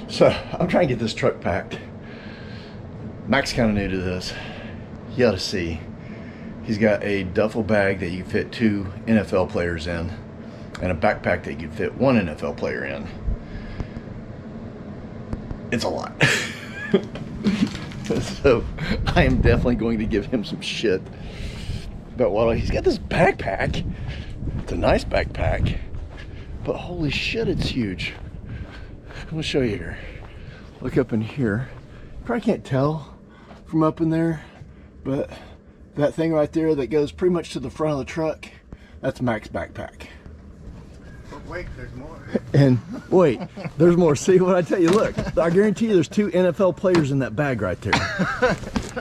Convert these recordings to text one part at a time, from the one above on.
So I'm trying to get this truck packed. Mac's kind of new to this. You ought to see. He's got a duffel bag that you can fit 2 NFL players in, and a backpack that you can fit 1 NFL player in. It's a lot. So I am definitely going to give him some shit. But while he's got this backpack, it's a nice backpack, but holy shit, it's huge. I'm gonna show you here. Look up in here. You probably can't tell from up in there, but that thing right there that goes pretty much to the front of the truck, that's Mac's backpack. But wait, there's more. And wait, there's more. See what I tell you? Look, I guarantee you there's 2 NFL players in that bag right there.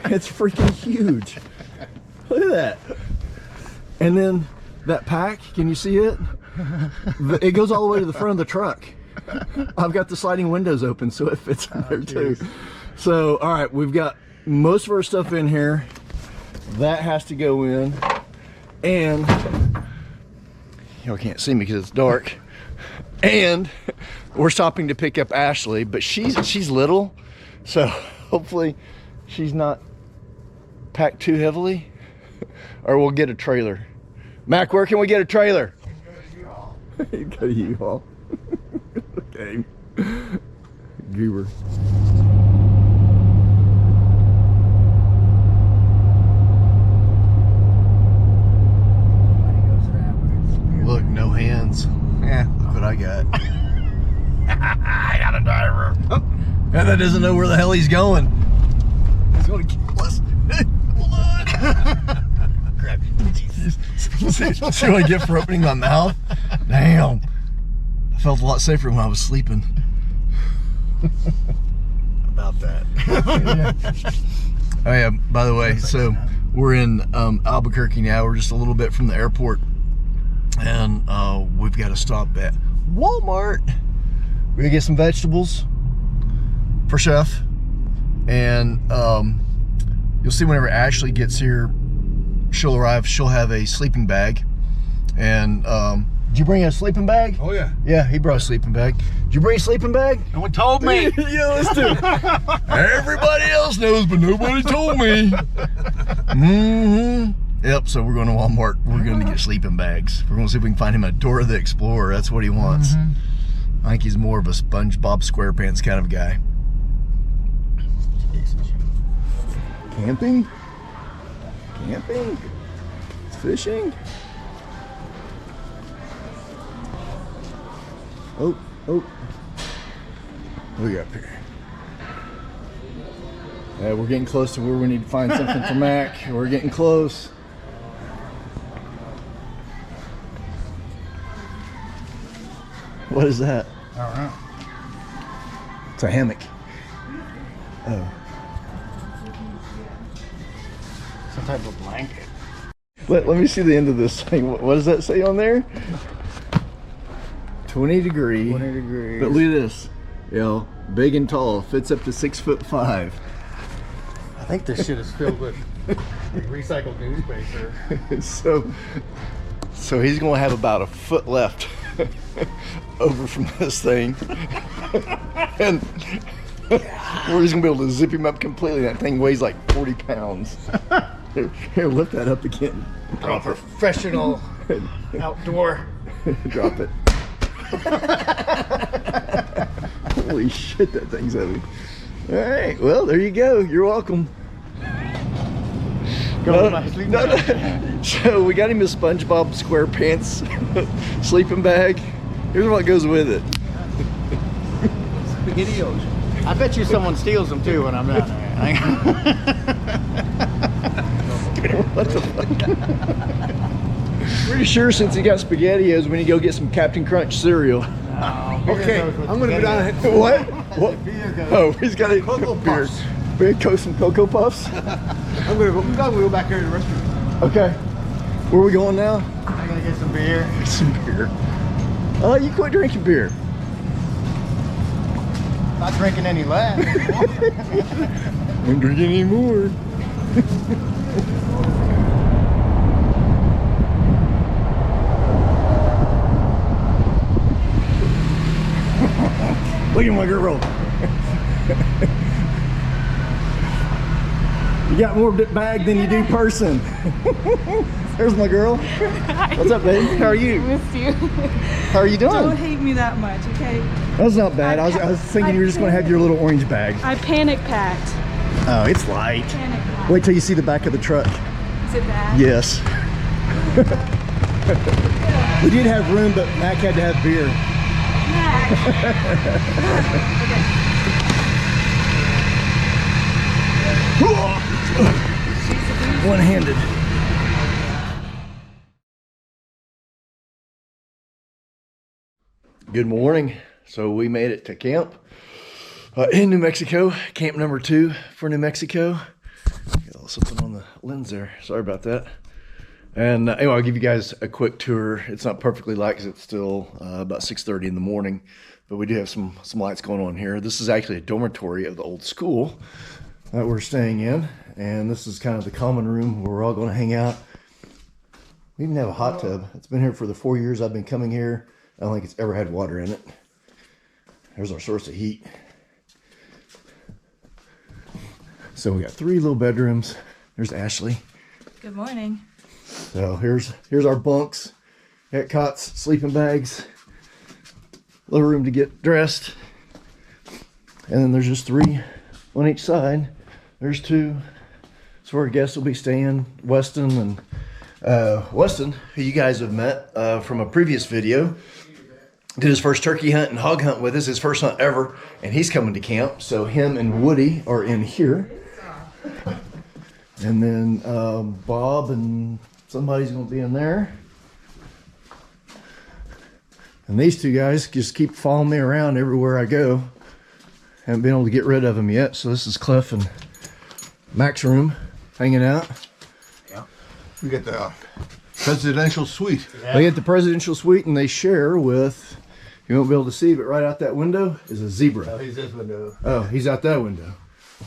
It's freaking huge. Look at that. And then that pack, can you see it? It goes all the way to the front of the truck. I've got the sliding windows open so it fits in there too. So, all right, we've got most of our stuff in here. That has to go in. And y'all can't see me because it's dark. And we're stopping to pick up Ashley, but she's little, so hopefully she's not packed too heavily, or we'll get a trailer. Mac, where can we get a trailer? Go to U-Haul. Okay. Goober. Look, no hands. Yeah, look what I got. I got a driver. Oh, and that doesn't know where the hell he's going. He's going to kill us. Hold on. Grab you. See what I get for opening my mouth? Damn. I felt a lot safer when I was sleeping. About that. Oh yeah, by the way, so we're in Albuquerque now. We're just a little bit from the airport. And we've got to stop at Walmart. We're gonna get some vegetables for Chef. And you'll see whenever Ashley gets here, she'll arrive, she'll have a sleeping bag. And did you bring a sleeping bag? Oh yeah. Yeah, he brought a sleeping bag. Did you bring a sleeping bag? No one told me. Yeah, let's do it. Everybody else knows, but nobody told me. Mm-hmm. Yep, so we're going to Walmart. We're going to get sleeping bags. We're going to see if we can find him a Dora the Explorer. That's what he wants. I think he's more of a SpongeBob SquarePants kind of guy. Camping? Camping? Fishing? Oh, oh. What do we got up here? Yeah, we're getting close to where we need to find something for Mac. We're getting close. What is that? I don't know. It's a hammock. Oh. Some type of blanket. Let me see the end of this thing. What does that say on there? 20 degree. 20 degrees. But look at this. You know, big and tall. Fits up to 6'5". I think this shit is filled with recycled newspaper. So he's gonna have about a foot left over from this thing. And we're just gonna be able to zip him up completely. That thing weighs like 40 pounds. Here, lift that up again. I'm a professional outdoor. Drop it. Holy shit, that thing's heavy. All right, well, there you go. You're welcome. No. So we got him a SpongeBob SquarePants sleeping bag. Here's what goes with it. SpaghettiOs. I bet you someone steals them too when I'm not there. What the fuck? Pretty sure since he got SpaghettiOs, we need to go get some Captain Crunch cereal. Okay, I'm gonna go down ahead. What? Oh, he's got a Cocoa beer. Puffs. Some Cocoa Puffs? I'm gonna go back here to the restroom. Okay. Where are we going now? I'm gonna get some beer. Some beer. You quit drinking beer. Not drinking any less. Don't drink any more. Look at my girl. You got more bag than you do person. There's my girl. What's up, baby? How are you? Missed you. How are you doing? Don't hate me that much, okay? That's not bad. I was thinking you were just going to have your little orange bag. I panic packed. Oh, it's light. Panic packed. Wait till you see the back of the truck. Is it bad? Yes. We did have room, but Mac had to have beer. One-handed. Good morning. So we made it to camp in New Mexico, camp number 2 for New Mexico. Got a little something on the lens there. Sorry about that. And anyway, I'll give you guys a quick tour. It's not perfectly light because it's still about 6:30 in the morning, but we do have some lights going on here. This is actually a dormitory of the old school that we're staying in, and this is kind of the common room where we're all going to hang out. We even have a hot tub. It's been here for the 4 years I've been coming here. I don't think it's ever had water in it. There's our source of heat. So we got 3 little bedrooms. There's Ashley. Good morning. So here's our bunks. Got cots, sleeping bags, little room to get dressed. And then there's just 3 on each side. There's 2. So our guests will be staying. Weston and Weston, who you guys have met from a previous video, did his first turkey hunt and hog hunt with us, his first hunt ever, and he's coming to camp. So him and Woody are in here. And then Bob and somebody's going to be in there. And these 2 guys just keep following me around everywhere I go. Haven't been able to get rid of them yet. So this is Cliff and Mac's room, hanging out. Yeah. We got the presidential suite. Yeah. They get the presidential suite, and they share with, you won't be able to see, but right out that window is a zebra. Oh, he's this window. Oh, he's out that window.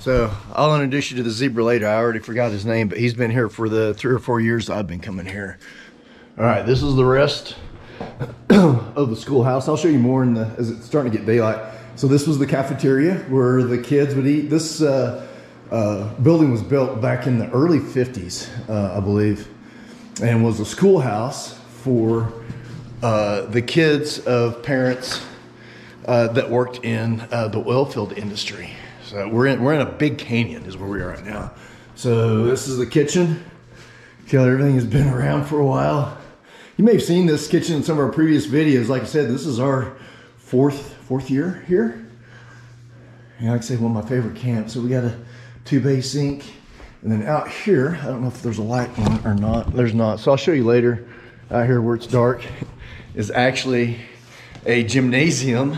So I'll introduce you to the zebra later. I already forgot his name, but he's been here for the 3 or 4 years I've been coming here. All right, this is the rest of the schoolhouse. I'll show you more as it's starting to get daylight. So this was the cafeteria where the kids would eat. This building was built back in the early 50s, I believe, and was a schoolhouse for the kids of parents that worked in the oil field industry. So we're in a big canyon is where we are right now. So this is the kitchen. See how everything has been around for a while. You may have seen this kitchen in some of our previous videos. Like I said, this is our fourth year here. And like I say, one of my favorite camps. So we got a 2-bay sink. And then out here, I don't know if there's a light on it or not. There's not. So I'll show you later. Out here where it's dark is actually a gymnasium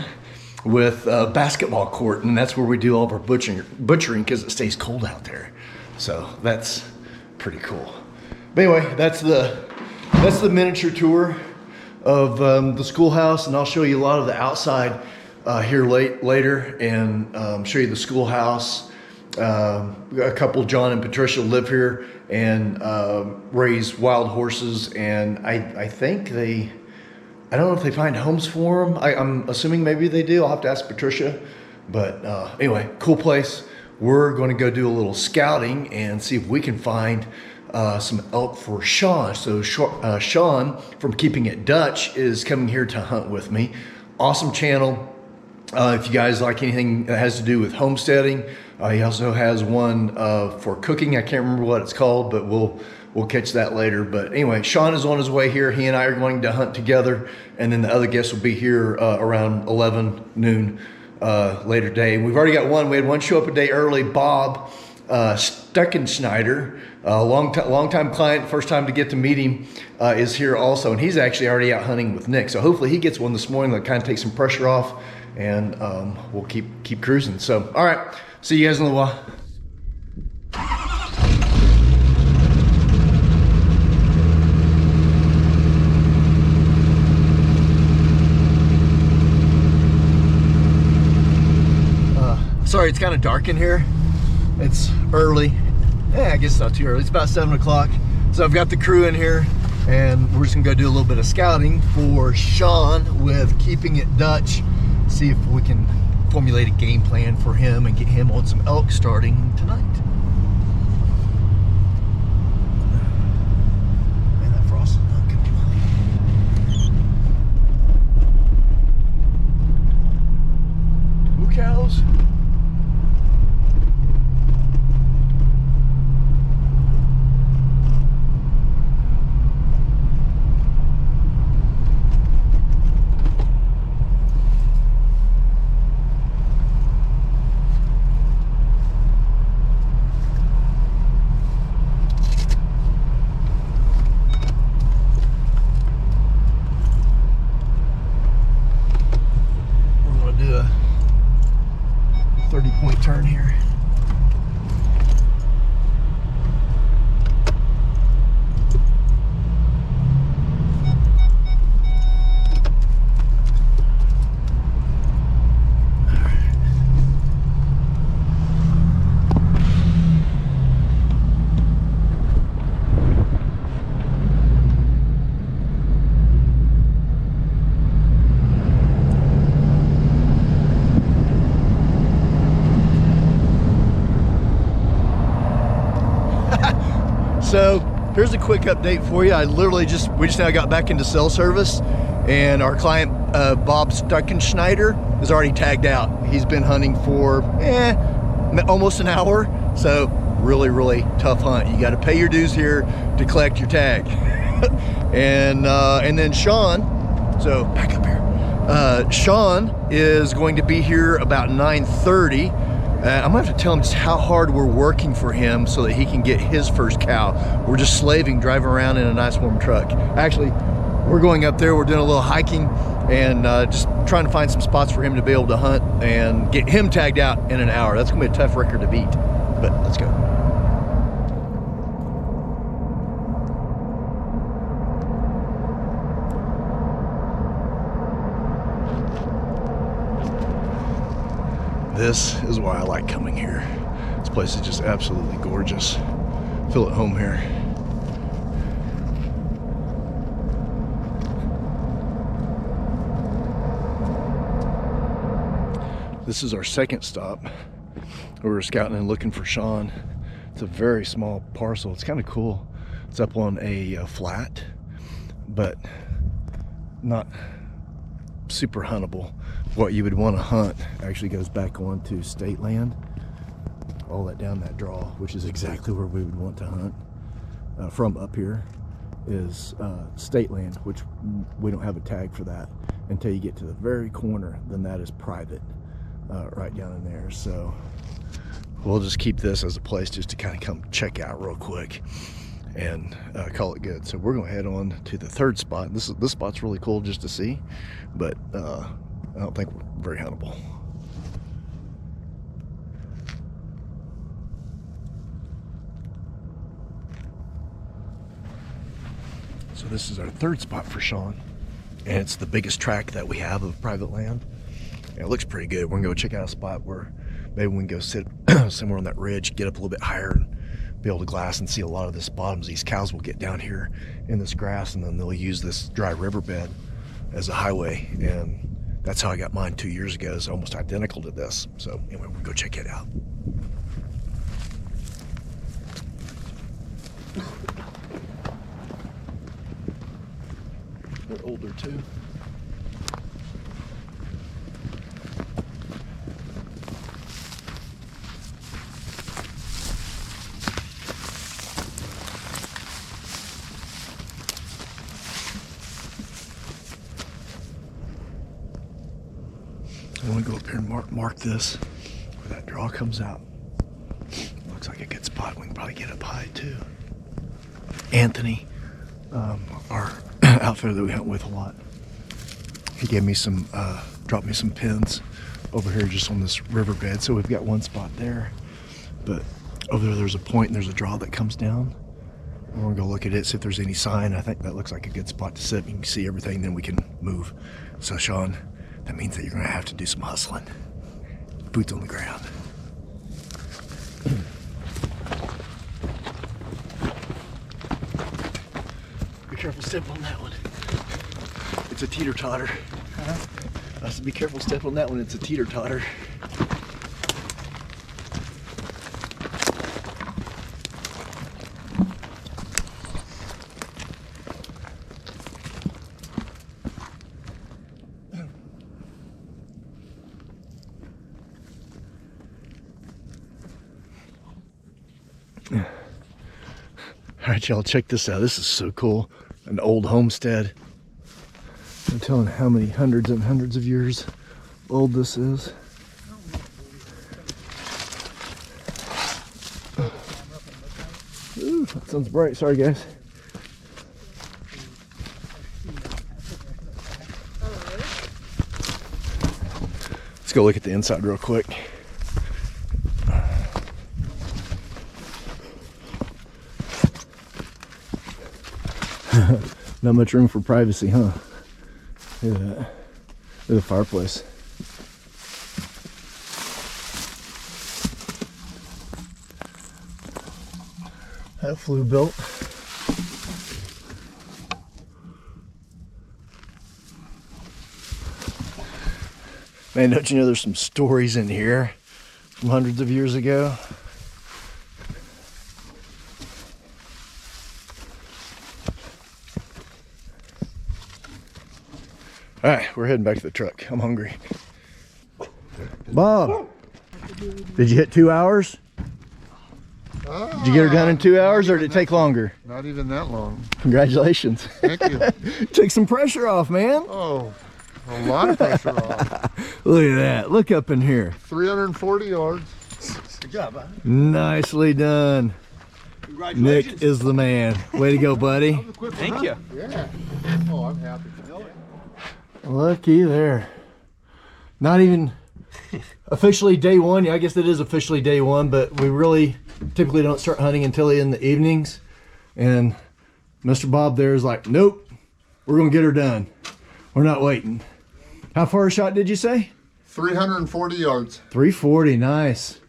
with a basketball court, and that's where we do all of our butchering because it stays cold out there. So that's pretty cool. But anyway, that's the miniature tour of the schoolhouse, and I'll show you a lot of the outside here later, and show you the schoolhouse. A couple, John and Patricia, live here and raise wild horses, and I think I don't know if they find homes for them. I'm assuming maybe they do. I'll have to ask Patricia. But anyway, cool place. We're going to go do a little scouting and see if we can find some elk for Sean. So Sean from Keeping It Dutch is coming here to hunt with me. Awesome channel. If you guys like anything that has to do with homesteading, he also has one for cooking. I can't remember what it's called, but we'll catch that later. But anyway, Sean is on his way here. He and I are going to hunt together, and then the other guests will be here around 11 noon later day. We've already got one. We had one show up a day early. Bob Steckenschneider, a long-time client, first time to get to meet him, is here also, and he's actually already out hunting with Nick. So hopefully he gets one this morning that kind of takes some pressure off, and we'll keep cruising. So all right, see you guys in a little while. Sorry, it's kind of dark in here. It's early. I guess it's not too early. It's about 7 o'clock. So I've got the crew in here, and we're just gonna go do a little bit of scouting for Sean with Keeping It Dutch. See if we can formulate a game plan for him and get him on some elk starting tonight. Man, that frost is not gonna lie. Moo cows. Do a 30-point turn here. So here's a quick update for you. We just now got back into cell service, and our client Bob Stuckenschneider is already tagged out. He's been hunting for almost an hour. So really tough hunt. You got to pay your dues here to collect your tag. and then Sean, so back up here. Sean is going to be here about 9:30. I'm gonna have to tell him just how hard we're working for him so that he can get his first cow. We're just slaving, driving around in a nice warm truck. Actually, we're going up there, we're doing a little hiking and just trying to find some spots for him to be able to hunt and get him tagged out in an hour. That's gonna be a tough record to beat, but let's go. This is why I like coming here. This place is just absolutely gorgeous. Feel at home here. This is our second stop. We were scouting and looking for Sean. It's a very small parcel. It's kind of cool. It's up on a flat, but not super huntable. What you would want to hunt actually goes back onto state land, all that down that draw, which is exactly where we would want to hunt. From up here is state land, which we don't have a tag for that until you get to the very corner. Then that is private, right down in there. So we'll just keep this as a place just to kind of come check out real quick and call it good. So we're going to head on to the third spot. This spot's really cool just to see, but I don't think we're very huntable. So this is our third spot for Sean, and it's the biggest tract that we have of private land. And it looks pretty good. We're gonna go check out a spot where maybe we can go sit somewhere on that ridge, get up a little bit higher, and be able to glass and see a lot of this bottoms. These cows will get down here in this grass, and then they'll use this dry riverbed as a highway. And that's how I got mine 2 years ago. It's almost identical to this. So anyway, we'll go check it out. They're older too. I want to go up here and mark this where that draw comes out. Looks like a good spot. We can probably get up high too. Anthony, our outfitter that we hunt with a lot, he gave me some, dropped me some pins over here just on this riverbed. So we've got one spot there, but over there there's a point and there's a draw that comes down. We're gonna go look at it, see if there's any sign. I think that looks like a good spot to sit. You can see everything, then we can move. So Sean, that means that you're gonna have to do some hustling. Boots on the ground. Be careful stepping on that one. It's a teeter-totter. I said, be careful stepping on that one. It's a teeter-totter. All right, y'all, check this out. This is so cool. An old homestead. I'm telling how many hundreds and hundreds of years old this is. Ooh, that sounds bright. Sorry, guys. Let's go look at the inside real quick. Not much room for privacy, huh? Look at that. Look at the fireplace. That flue built. Man, don't you know there's some stories in here from hundreds of years ago? All right, we're heading back to the truck. I'm hungry. Bob, did you hit 2 hours? Did you get her done in 2 hours, or did it take longer? Not even that long. Congratulations. Thank you. Take some pressure off, man. Oh, a lot of pressure off. Look at that. Look up in here. 340 yards. Good job, huh? Nicely done. Nick is the man. Way to go, buddy. Thank you. Yeah. Oh, I'm happy. Looky there. Not even officially day one. Yeah, I guess it is officially day one, but we really typically don't start hunting until in the evenings. And Mr. Bob there is like, nope, we're going to get her done. We're not waiting. How far a shot did you say? 340 yards. 340, nice.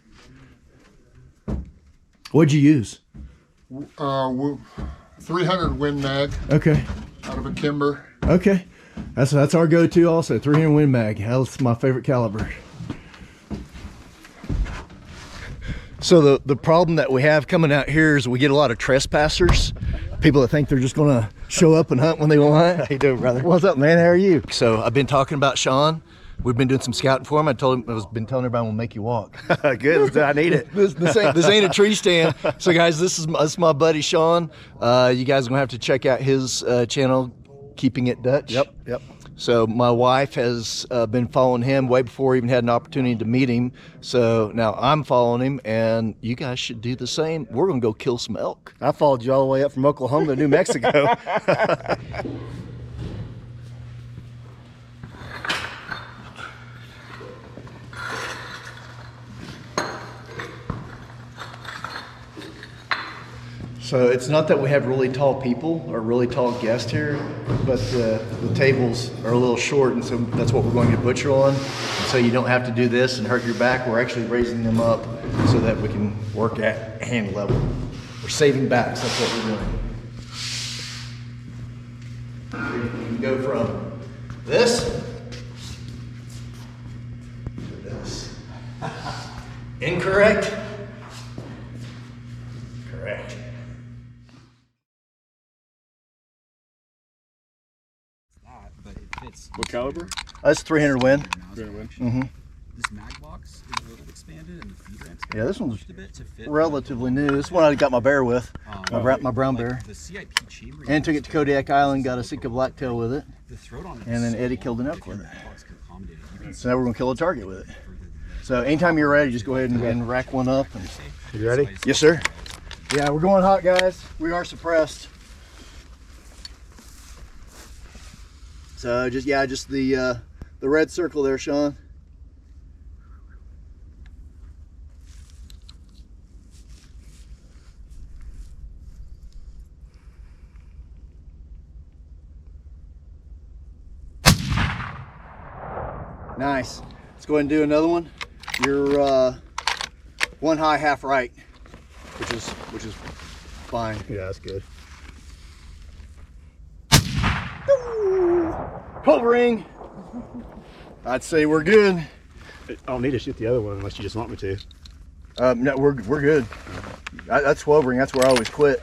What'd you use? 300 Win Mag Okay, out of a Kimber. okay. That's our go-to also, 300 Win Mag. That's my favorite caliber. So the problem that we have coming out here is we get a lot of trespassers. People that think they're just gonna show up and hunt when they want. How you doing, brother? What's up, man? How are you? So I've been talking about Sean. We've been doing some scouting for him. I was been telling everybody we'll make you walk. Good. I need it. This ain't a tree stand. So guys, this is my buddy Sean. You guys are gonna have to check out his channel, Keeping It Dutch. Yep. So my wife has been following him way before I even had an opportunity to meet him. So now I'm following him, and you guys should do the same. We're gonna go kill some elk. I followed you all the way up from Oklahoma to New Mexico. So it's not that we have really tall people or really tall guests here, but the tables are a little short, and so that's what we're going to butcher on. And so you don't have to do this and hurt your back. We're actually raising them up so that we can work at hand level. We're saving backs, that's what we're doing. You can go from this to this. Incorrect. Correct. But it fits. What caliber? That's 300 Win. Mm-hmm. This mag box is a little expanded, and the feed ramps Yeah, this one's a bit to fit. relatively new. This one I got my bear with, my brown bear. The CIP chamber. And took it to Kodiak Island, got a Sitka blacktail with it. The throat on it. And then is Eddie so killed an long, elk with it. the box can accommodate it. You can So now we're gonna kill a target with it. further than this. So anytime you're ready, just go ahead and rack one up. And... You ready? Yes, sir. Yeah, we're going hot, guys. We are suppressed. So just the red circle there, Sean. Nice. Let's go ahead and do another one. You're one high, half right, which is fine. Yeah, that's good. Clover ring. I'd say we're good. I don't need to shoot the other one unless you just want me to. No, we're good. That's 12 ring. That's where I always quit.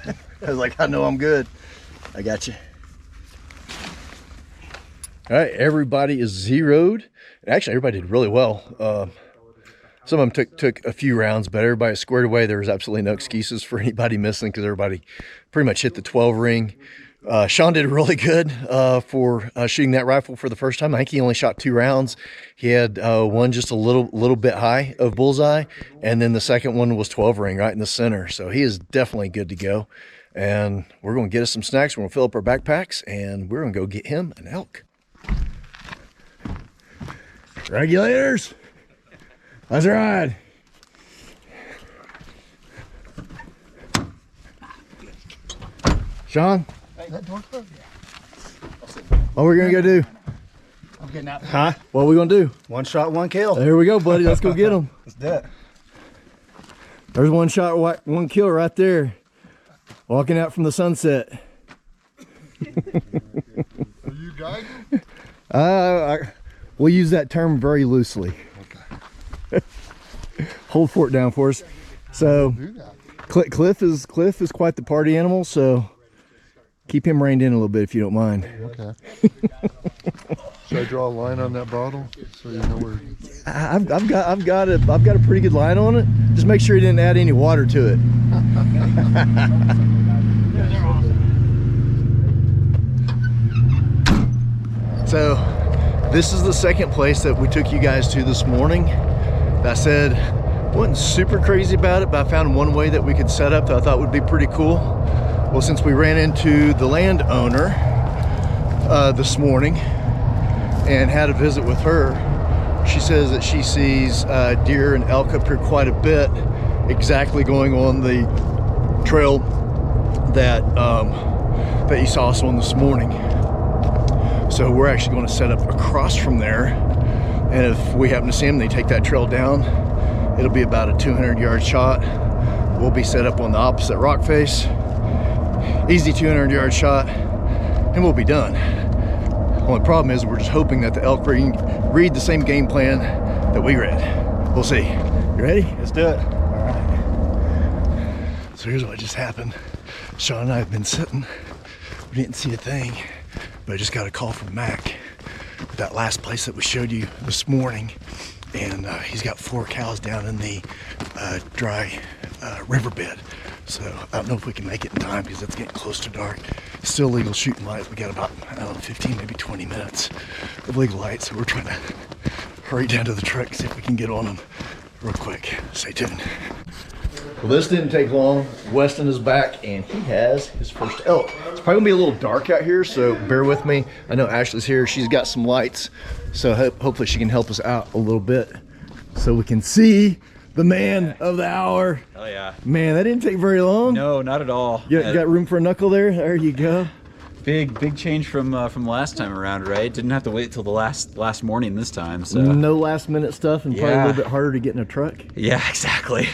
I was like, I know I'm good. I got you. All right, everybody is zeroed. Actually, everybody did really well. Some of them took a few rounds, but everybody squared away. There was absolutely no excuses for anybody missing because everybody pretty much hit the 12 ring. Sean did really good for shooting that rifle for the first time. I think he only shot 2 rounds. He had one just a little bit high of bullseye, and then the second one was 12 ring right in the center. So he is definitely good to go. And we're going to get us some snacks. We're going to fill up our backpacks, and we're going to go get him an elk. Regulators, let's ride. Sean, what we're gonna go do? I'm getting out. Huh? What are we gonna do? One shot, one kill. There we go, buddy. Let's go get him. Let's do it. There's one shot, one kill right there. Walking out from the sunset. Are you guiding? We'll use that term very loosely. Okay. Hold fort down for us. So Do that. Cliff is quite the party animal, so keep him reined in a little bit if you don't mind. Okay. Should I draw a line on that bottle so you know where? I've got a pretty good line on it. Just make sure you didn't add any water to it. So this is the second place that we took you guys to this morning. I said wasn't super crazy about it, but I found one way that we could set up that I thought would be pretty cool. Well, since we ran into the landowner this morning and had a visit with her, she says that she sees deer and elk up here quite a bit, exactly going on the trail that that you saw us on this morning. So we're actually going to set up across from there, and if we happen to see them, they take that trail down. It'll be about a 200-yard shot. We'll be set up on the opposite rock face. Easy 200-yard shot, and we'll be done. Only problem is we're just hoping that the elk read the same game plan that we read. We'll see. You ready? Let's do it. All right. So here's what just happened. Sean and I have been sitting. We didn't see a thing, but I just got a call from Mac at that last place that we showed you this morning. And he's got 4 cows down in the dry riverbed. So I don't know if we can make it in time because it's getting close to dark. It's still legal shooting lights. We got about, I don't know, 15, maybe 20 minutes of legal lights. So we're trying to hurry down to the truck and see if we can get on them real quick. Stay tuned. Well, this didn't take long. Weston is back and he has his first elk. It's probably gonna be a little dark out here, so bear with me. I know Ashley's here. She's got some lights, so hopefully she can help us out a little bit so we can see the man of the hour. Oh yeah. Man, that didn't take very long. No, not at all. You got room for a knuckle there? There you go. Big change from last time around, right? Didn't have to wait till the last morning this time. So No last minute stuff and probably a Yeah. little bit harder to get in a truck. yeah, exactly.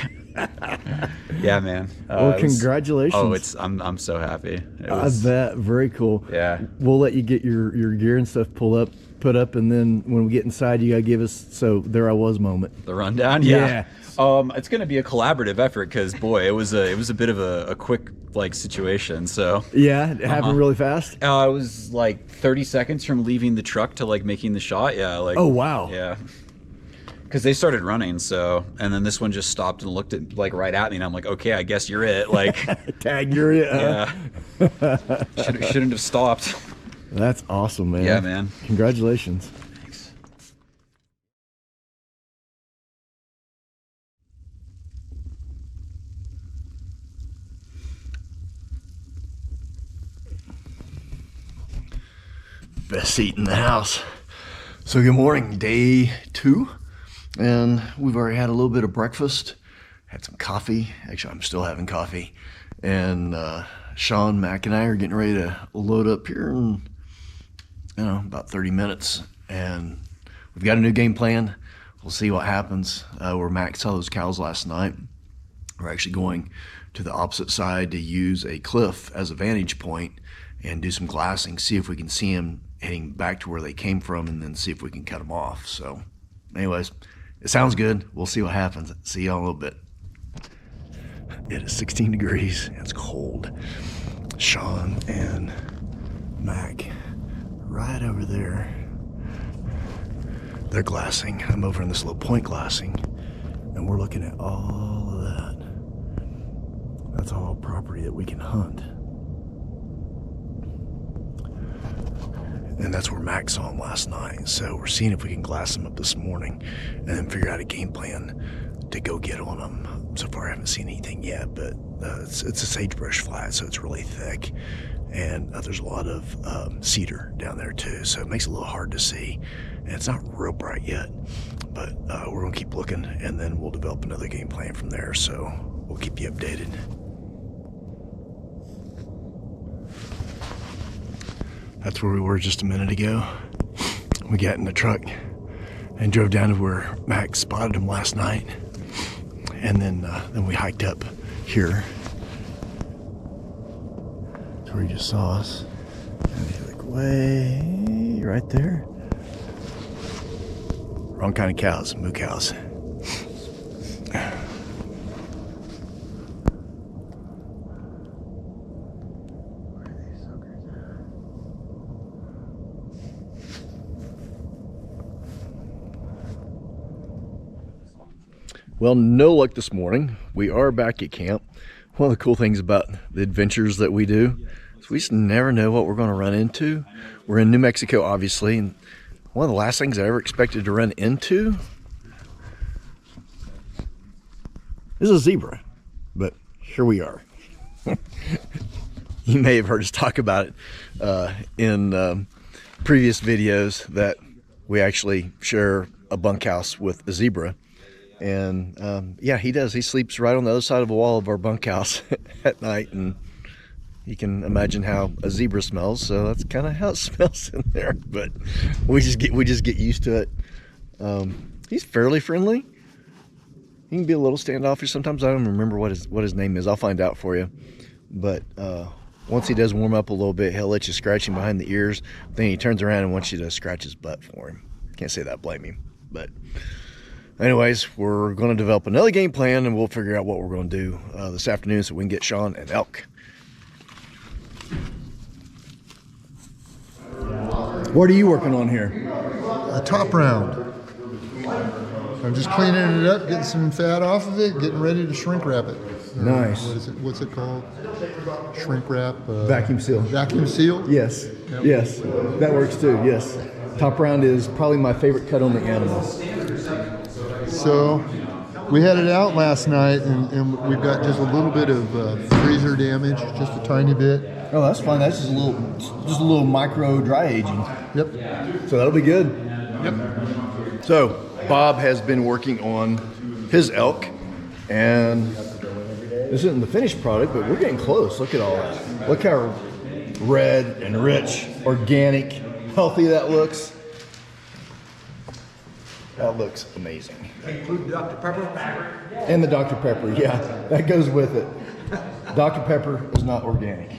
Yeah, man. Well, it was- congratulations. I'm so happy. It I was- bet. Very cool. Yeah. We'll let you get your gear and stuff put up, and then when we get inside, you gotta give us so there I was moment. The rundown, Yeah. It's gonna be a collaborative effort because boy, it was a bit of a quick situation. So Yeah, it happened really fast. it was like 30 seconds from leaving the truck to like making the shot. Yeah, like Oh wow. yeah. Because they started running, so and then this one just stopped and looked at like right at me, and I'm like, okay, I guess you're it. Like, Tag, you're it. Huh? yeah, shouldn't have stopped. That's awesome, man. Yeah, man. Congratulations. Thanks. Best seat in the house. So good morning, day 2, and we've already had a little bit of breakfast, had some coffee. Actually, I'm still having coffee, and Sean, Mac, and I are getting ready to load up here in about 30 minutes, and we've got a new game plan. We'll see what happens. Where Mac saw those cows last night, we're actually going to the opposite side to use a cliff as a vantage point and do some glassing, see if we can see him heading back to where they came from and then see if we can cut them off. So anyways, it sounds good. We'll see what happens. See y'all in a little bit. It is 16 degrees. It's cold. Sean and Mac right over there. They're glassing. I'm over in this little point glassing, and we're looking at all of that. That's all property that we can hunt. And that's where Mac saw him last night. So we're seeing if we can glass him up this morning and then figure out a game plan to go get on him. So far I haven't seen anything yet, but it's a sagebrush flat, so it's really thick. And there's a lot of cedar down there too, so it makes it a little hard to see. And it's not real bright yet, but we're gonna keep looking, and then we'll develop another game plan from there. So we'll keep you updated. That's where we were just a minute ago. We got in the truck and drove down to where Max spotted him last night, and then we hiked up here. That's where he just saw us. And he's like way right there. Wrong kind of cows, moo cows. Well, no luck this morning. We are back at camp. One of the cool things about the adventures that we do is we just never know what we're going to run into. We're in New Mexico, obviously, and one of the last things I ever expected to run into is a zebra, but here we are. You may have heard us talk about it in previous videos that we actually share a bunkhouse with a zebra. And yeah, he does. He sleeps right on the other side of the wall of our bunkhouse at night, and you can imagine how a zebra smells. So that's kind of how it smells in there. But we just get used to it. He's fairly friendly. He can be a little standoffish sometimes. I don't remember what his name is. I'll find out for you. But once he does warm up a little bit, he'll let you scratch him behind the ears. Then he turns around and wants you to scratch his butt for him. Can't say that, blame him. But anyways, we're going to develop another game plan, and we'll figure out what we're going to do this afternoon so we can get Sean an elk. What are you working on here? A top round. I'm just cleaning it up, getting some fat off of it, getting ready to shrink wrap it. Nice. What's it called? Shrink wrap. Vacuum seal. Vacuum seal? Yes. Yep. Yes. That works too. Yes. Top round is probably my favorite cut on the animal. So we had it out last night, and we've got just a little bit of freezer damage, just a tiny bit. Oh, that's fine. That's just a little micro dry aging. Yep. So that'll be good. Yep. So Bob has been working on his elk, and this isn't the finished product, but we're getting close. Look at all that. Look how red and rich, organic, healthy that looks. That looks amazing. Include Dr. Pepper? And the Dr. Pepper, yeah, that goes with it. Dr. Pepper is not organic.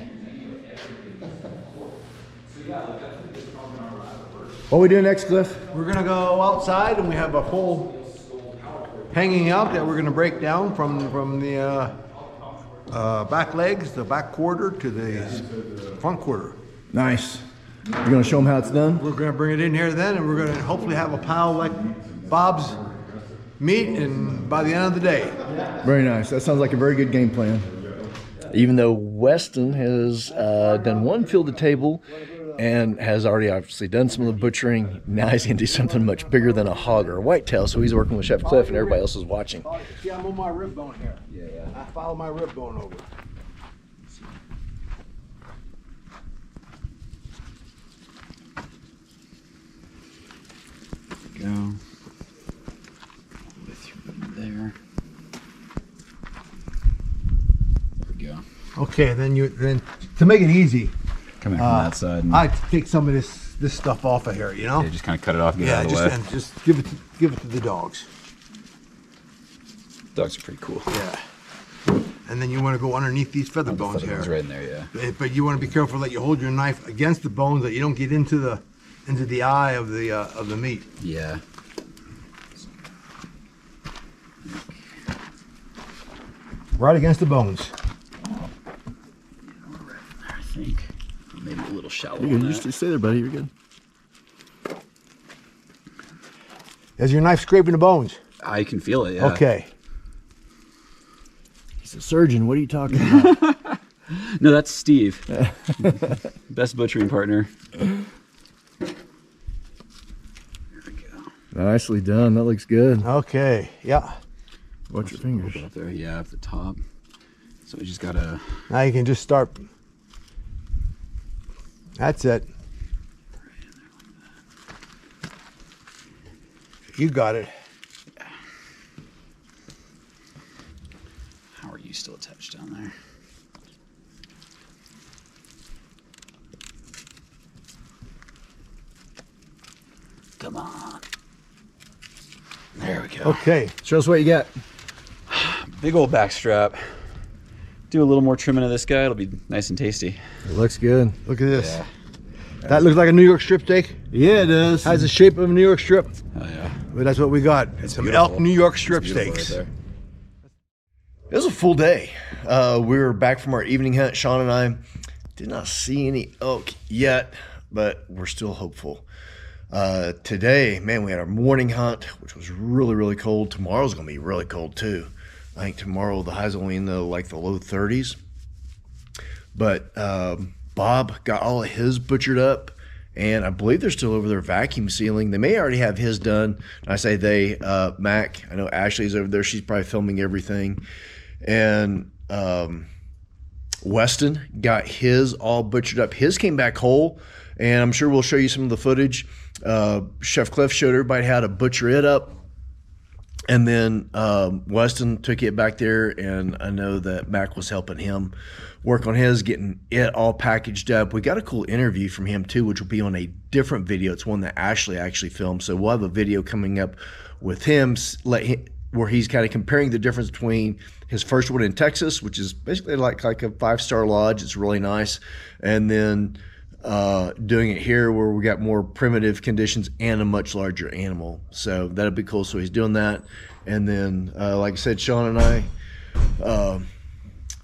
What are we doing next, Cliff? We're gonna go outside, and we have a pole hanging out that we're gonna break down from the back legs, the back quarter to the front quarter. Nice. You're gonna show them how it's done? We're gonna bring it in here then, and we're gonna hopefully have a pile like Bob's meat, and by the end of the day. Very nice. That sounds like a very good game plan. Even though Weston has done one field to table and has already obviously done some of the butchering, now he's going to do something much bigger than a hog or a whitetail, so he's working with Chef Cliff and everybody else is watching. See, I'm on my rib bone here. Yeah. I follow my rib bone over. Go with your there. There we go. Okay, then to make it easy, Coming from that side. And, I take some of this stuff off of here, you know? yeah, just kind of cut it off, get it Yeah, out of the way. just give it to the dogs. Dogs are pretty cool. Yeah. And then you want to go underneath these feather bones here. It's right in there, yeah. But you want to be careful that you hold your knife against the bones, that you don't get into the into the eye of the meat. Yeah. Right against the bones. I think maybe a little shallow. You're on good. that. Just stay there, buddy. You're good. Is your knife scraping the bones? I can feel it. Yeah. Okay. He's a surgeon. What are you talking about? No, that's Steve. Best butchering partner. Nicely done. That looks good. Okay. Yeah. Watch your fingers. Up there, yeah, at the top. So we just gotta. Now you can just start. That's it. You got it. How are you still attached down there? Come on. There we go. Okay. Show us what you got. Big old back strap. Do a little more trimming of this guy. It'll be nice and tasty. It looks good. Look at this. Yeah. That looks like a New York strip steak. Yeah, it does. Has the shape of a New York strip. Oh yeah. But that's what we got. It's some elk New York strip Beautiful steaks. right there. It was a full day. We were back from our evening hunt. Sean and I did not see any elk yet, but we're still hopeful. Today, man, we had our morning hunt, which was really, really cold. Tomorrow's going to be really cold too. I think tomorrow the highs only in the low 30s. But Bob got all of his butchered up, and I believe they're still over there vacuum sealing. They may already have his done. I say they, Mac. I know Ashley's over there. She's probably filming everything. And Weston got his all butchered up. His came back whole, and I'm sure we'll show you some of the footage. Chef Cliff showed everybody how to butcher it up. And then Weston took it back there, and I know that Mac was helping him work on his, getting it all packaged up. We got a cool interview from him too, which will be on a different video. It's one that Ashley actually filmed. So we'll have a video coming up with him, where he's kind of comparing the difference between his first one in Texas, which is basically like a 5-star lodge. It's really nice. And then doing it here where we got more primitive conditions and a much larger animal. So that'll be cool. So he's doing that. And then, like I said, Sean and I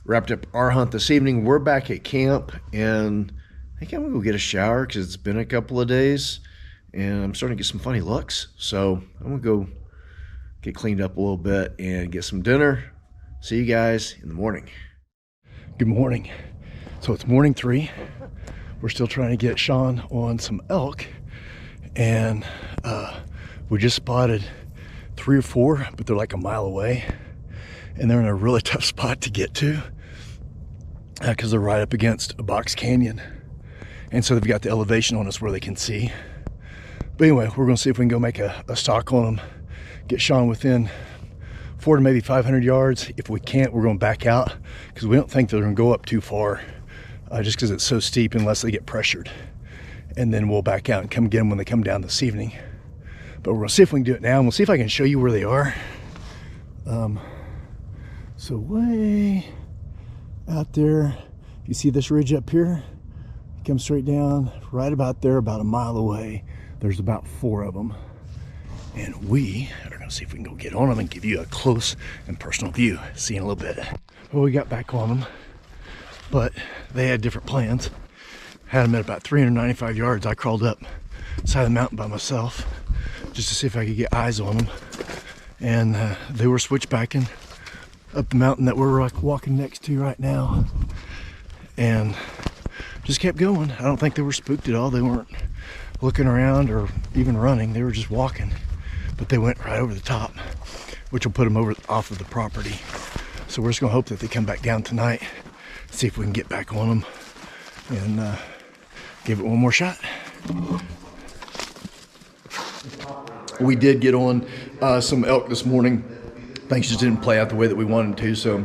wrapped up our hunt this evening. We're back at camp, and I think I'm gonna go get a shower because it's been a couple of days and I'm starting to get some funny looks. So I'm gonna go get cleaned up a little bit and get some dinner. See you guys in the morning. Good morning. So it's morning 3. We're still trying to get Sean on some elk, and we just spotted 3 or 4, but they're like a mile away, and they're in a really tough spot to get to because they're right up against a box canyon, and so they've got the elevation on us where they can see. But anyway, we're gonna see if we can go make a stalk on them, get Sean within 400 to maybe 500 yards. If we can't, we're gonna back out because we don't think they're gonna go up too far. Just because it's so steep unless they get pressured. And then we'll back out and come get them when they come down this evening. But we're gonna see if we can do it now, and we'll see if I can show you where they are. So way out there, you see this ridge up here? It comes straight down, right about there, about a mile away. There's about 4 of them. And we are gonna see if we can go get on them and give you a close and personal view. See you in a little bit. Well, we got back on them, but they had different plans. Had them at about 395 yards. I crawled up side of the mountain by myself just to see if I could get eyes on them. And they were switchbacking up the mountain that we're like walking next to right now. And just kept going. I don't think they were spooked at all. They weren't looking around or even running. They were just walking. But they went right over the top, which will put them over off of the property. So we're just gonna hope that they come back down tonight, see if we can get back on them and give it one more shot. We did get on some elk this morning. Things just didn't play out the way that we wanted to, so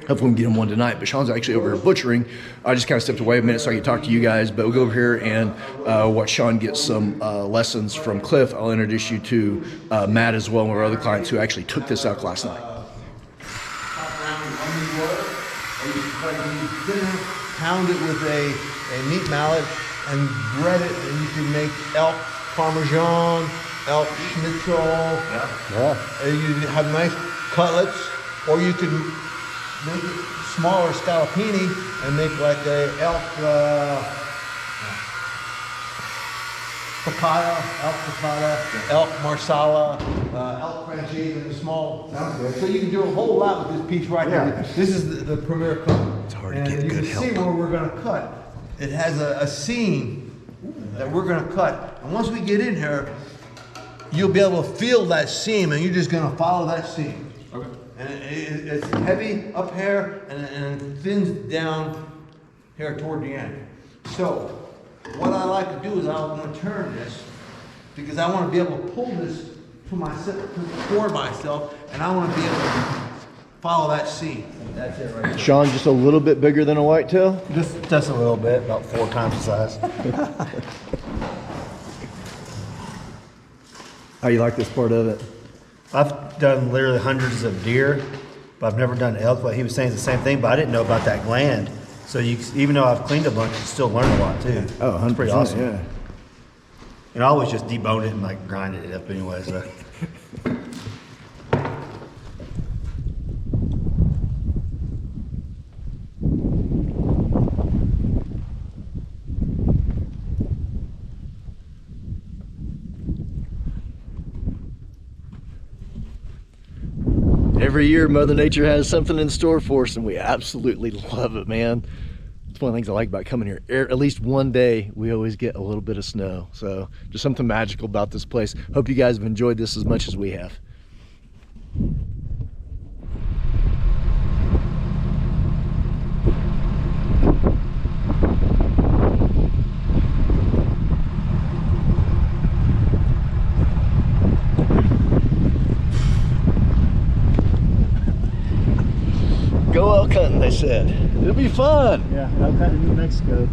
hopefully we can get him one tonight. But Sean's actually over here butchering. I just kind of stepped away a minute so I could talk to you guys, but we'll go over here and watch Sean get some lessons from Cliff. I'll introduce you to Matt as well, one of our other clients who actually took this elk last night. Pound it with a meat mallet and bread it, and you can make elk parmesan, elk schnitzel. And you have nice cutlets, or you can make it smaller scallopini and make like a elk piccata, elk marsala, elk francese in a small. So you can do a whole lot with this piece right here. This is the premier cut. It's hard to get you good can see where we're going to cut. It has a seam that we're going to cut. And once we get in here, you'll be able to feel that seam, and you're just going to follow that seam. Okay. And it's heavy up here, and it thins down here toward the end. So what I like to do is I'm going to turn this, because I want to be able to pull this to myself, toward myself, and I want to be able to follow that seam. That's it right there. Sean, just a little bit bigger than a whitetail? Just a little bit, about 4 times the size. How you like this part of it? I've done literally hundreds of deer, but I've never done elk. But he was saying the same thing, but I didn't know about that gland. So even though I've cleaned a bunch, you still learn a lot too. Oh, 100%, It's pretty awesome. yeah. And I always just debone it and like grind it up anyway. So. Every year, Mother Nature has something in store for us, and we absolutely love it, man. It's one of the things I like about coming here. At least one day, we always get a little bit of snow. So just something magical about this place. Hope you guys have enjoyed this as much as we have. Go elk hunting, they said. It'll be fun. Yeah, elk hunting in New Mexico.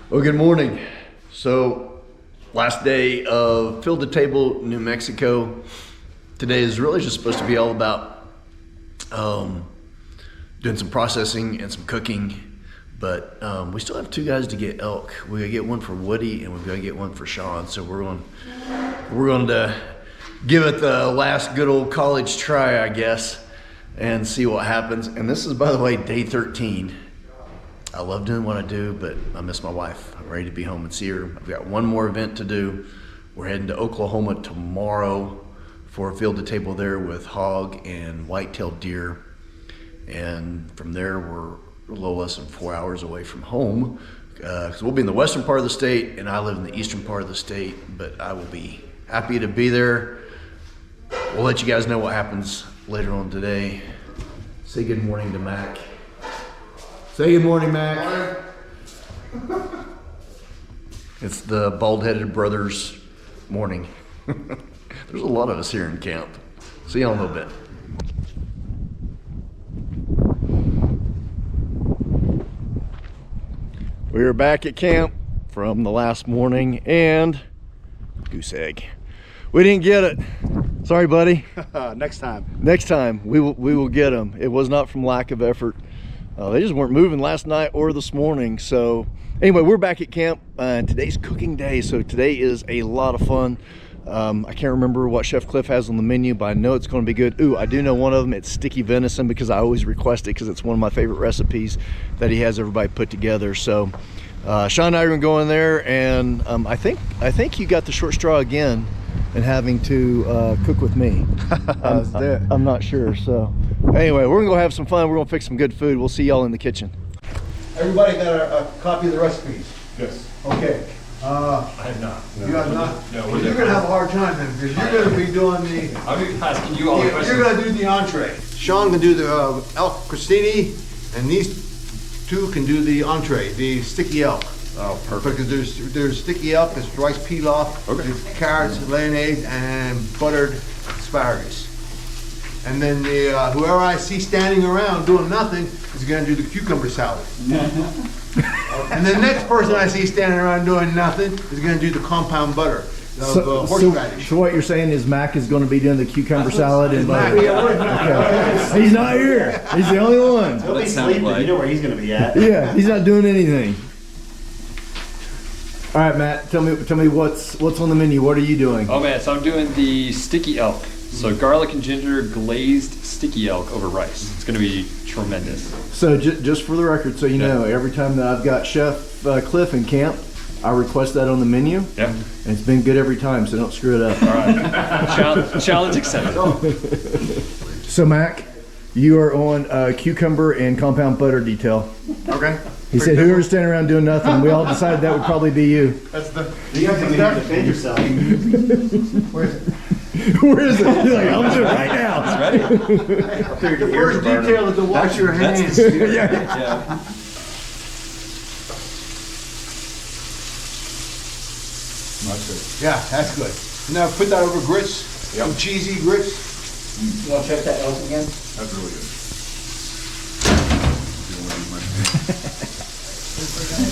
Well, good morning. So, last day of Field to Table, New Mexico. Today is really just supposed to be all about doing some processing and some cooking, but we still have 2 guys to get elk. We gotta get one for Woody, and we've got to get one for Sean. So we're going to give it the last good old college try, I guess, and see what happens. And this is, by the way, day 13. I love doing what I do, but I miss my wife. I'm ready to be home and see her. I've got one more event to do. We're heading to Oklahoma tomorrow for a Field to Table there with hog and white-tailed deer. And from there, we're a little less than 4 hours away from home, because we'll be in the western part of the state, and I live in the eastern part of the state, but I will be happy to be there. We'll let you guys know what happens later on today. Say good morning to Mac. Say good morning, Mac. It's the bald-headed brothers morning. There's a lot of us here in camp. See y'all in a little bit. We are back at camp from the last morning, and goose egg. We didn't get it. Sorry, buddy. Next time. Next time we will get them. It was not from lack of effort. They just weren't moving last night or this morning. So anyway, we're back at camp, and today's cooking day. So today is a lot of fun. I can't remember what Chef Cliff has on the menu, but I know it's going to be good. Ooh, I do know one of them. It's sticky venison, because I always request it because it's one of my favorite recipes that he has everybody put together. So Sean and I are going to go in there, and I think you got the short straw again and having to cook with me. I'm not sure. So anyway, we're gonna go have some fun. We're gonna fix some good food. We'll see y'all in the kitchen. Everybody got a copy of the recipes? Yes. Okay. I have not. You have not? No, Well, you're gonna have a hard time then, because you're gonna be doing the, I'll be asking you all the you're questions. gonna do the entree. Sean can do the elk crostini, and these 2 can do the entree, the sticky elk. Oh, perfect. Because there's sticky elk, there's rice pilaf, there's carrots, mayonnaise, and buttered asparagus. And then the whoever I see standing around doing nothing is gonna do the cucumber salad. And the next person I see standing around doing nothing is gonna do the compound butter. horseradish. So what you're saying is Mac is going to be doing the cucumber salad and butter. Okay. He's not here. He's the only one. He'll be That sounded sleeping. like- You know where he's going to be at. Yeah, he's not doing anything. All right, Matt, tell me what's on the menu. What are you doing? Oh man, so I'm doing the sticky elk. So garlic and ginger glazed sticky elk over rice. It's gonna be tremendous. So just for the record, so you know, every time that I've got Chef Cliff in camp, I request that on the menu, Yep. and it's been good every time. So don't screw it up. All right. Challenge accepted. So Mac, you are on cucumber and compound butter detail. Okay. He said, "Whoever's standing around doing nothing." We all decided that would probably be you. That's the. You got to come in here and defend yourself. Where is it? You're like, "I'm doing it right now." The first detail is to wash your hands. Yeah. Yeah, that's good. Now put that over grits, some cheesy grits. You want to check that elk again? That's really good.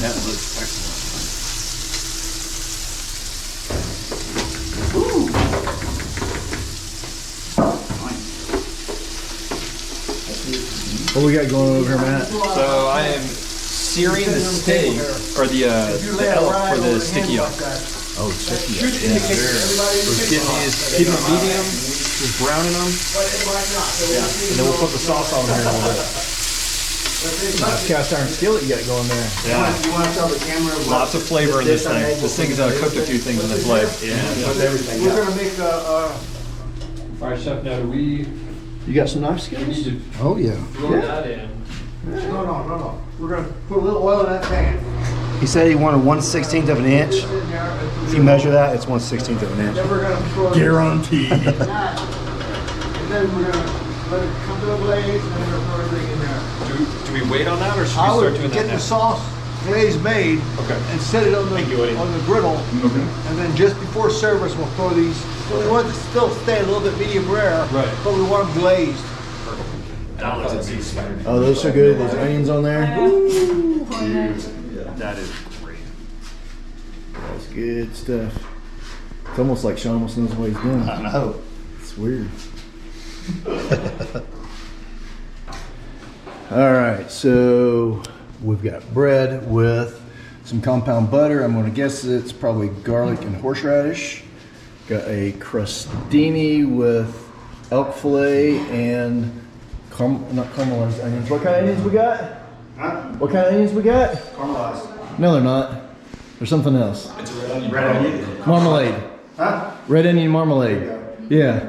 That looks excellent. What we got going over here, Matt? So I am searing the steak or the elk for the sticky elk. Oh, sticky. We're getting these, keeping them medium, just browning them. Yeah, and then we'll put the sauce on there in a little bit. Nice cast iron skillet you got going there. Yeah, You want to tell the camera what lots of flavor in this thing. This thing's cooked a few things in this leg. We're gonna make All right, Chef. Now do we You got some knife need skills? to Oh yeah. throw that in? No. We're gonna put a little oil in that pan. He said he wanted 1/16 of an inch. If you measure that, it's 1/16 of an inch. Then we're gonna throw it. Guaranteed. And then we're gonna let it come to a blaze, and then we're gonna throw everything in there. Do we wait on that, or should I we would start doing get that the now? sauce glaze made Okay. and set it on the griddle. And then just before service, we'll throw these. So we want it to still stay a little bit medium rare, Right. but we want them glazed. Oh, those are good. Those onions on there. That is great. That's good stuff. It's almost like Sean almost knows what he's doing. I know. It's weird. All right, so we've got bread with some compound butter. I'm gonna guess it's probably garlic and horseradish. Got a crostini with elk fillet and not caramelized onions. What kind of onions we got? Huh? What kind of onions we got? Caramelized. No, they're not. There's something else. Red onion. Marmalade. Huh? Red onion marmalade. Yeah.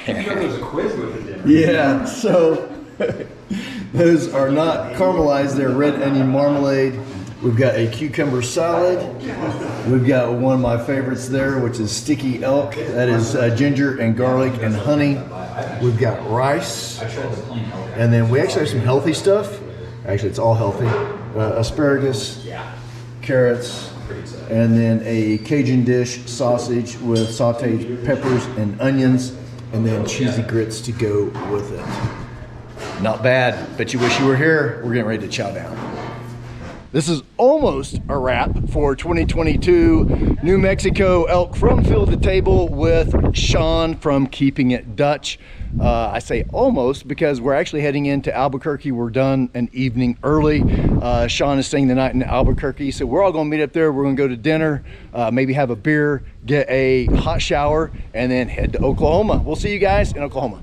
There's a quiz with it then. Yeah, so those are not caramelized, they're red onion marmalade. We've got a cucumber salad. We've got one of my favorites there, which is sticky elk. That is ginger and garlic and honey. We've got rice. And then we actually have some healthy stuff. Actually, it's all healthy. Asparagus, carrots, and then a Cajun dish sausage with sauteed peppers and onions, and then cheesy grits to go with it. Not bad. Bet you wish you were here. We're getting ready to chow down. This is almost a wrap for 2022 New Mexico elk from field to table with Sean from Keeping It Dutch. I say almost because we're actually heading into Albuquerque. We're done an evening early. Sean is staying the night in Albuquerque, so we're all gonna meet up there. We're gonna go to dinner, maybe have a beer, get a hot shower, and then head to Oklahoma. We'll see you guys in Oklahoma.